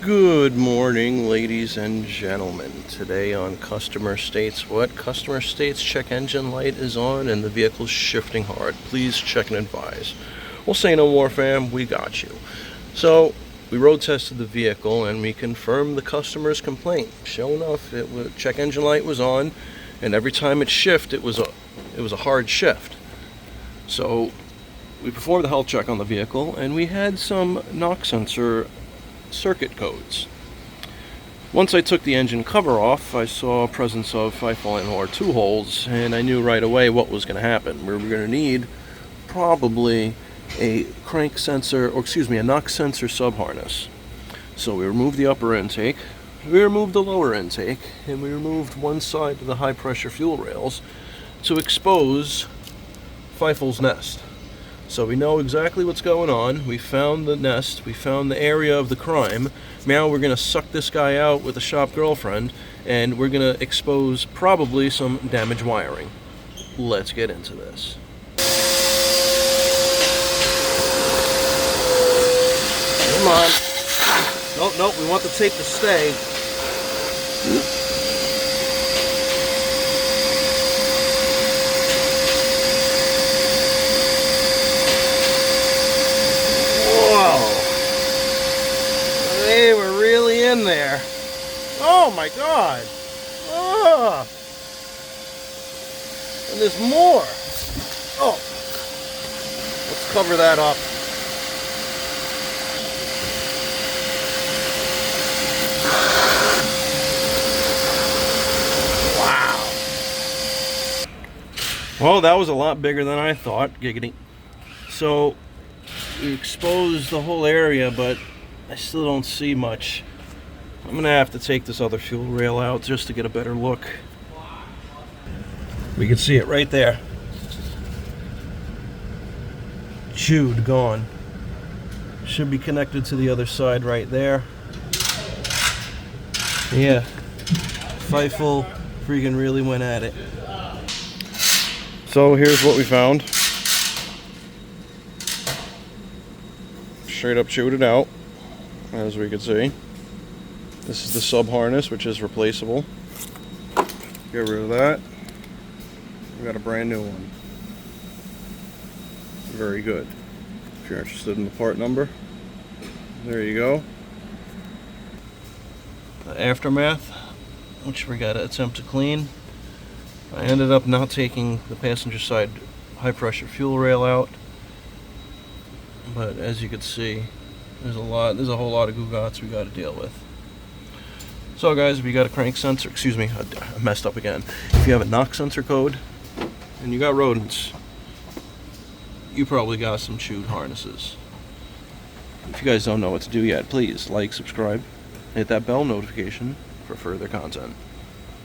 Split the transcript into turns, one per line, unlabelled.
Good morning, ladies and gentlemen. Today on Customer States what? Customer States check engine light is on and the vehicle's shifting hard. Please check and advise. We'll say no more, fam. We got you. So, we road tested the vehicle and we confirmed the customer's complaint. Sure enough, check engine light was on, and every time it shifted, it was a hard shift. So, we performed the health check on the vehicle and we had some knock sensor circuit codes. Once I took the engine cover off, I saw presence of FIFO or two holes, and I knew right away what was going to happen. We were going to need probably a crank sensor, or excuse me, a knock sensor sub-harness. So we removed the upper intake, we removed the lower intake, and we removed one side of the high pressure fuel rails to expose FIFO's nest. So we know exactly what's going on. We found the nest, we found the area of the crime. Now we're going to suck this guy out with a shop girlfriend, and we're going to expose probably some damaged wiring. Let's get into this. Come on. Nope, we want the tape to stay. They were really in there. Oh my God. Oh. And there's more. Oh. Let's cover that up. Wow. Well, that was a lot bigger than I thought. Giggity. So, we exposed the whole area, but I still don't see much. I'm gonna have to take this other fuel rail out just to get a better look. We can see it right there. Chewed, gone. Should be connected to the other side right there. Yeah, FIFO freaking really went at it. So here's what we found. Straight up chewed it out. As we can see, this is the sub harness, which is replaceable. Get rid of that. We got a brand new one. Very good. If you're interested in the part number, there you go. The aftermath, which we got to attempt to clean. I ended up not taking the passenger side high pressure fuel rail out, but as you can see, there's a whole lot of goo-gots we got to deal with. So guys, if you got a crank sensor, excuse me, I messed up again. If you have a knock sensor code and you got rodents, you probably got some chewed harnesses. If you guys don't know what to do yet, please like, subscribe, hit that bell notification for further content.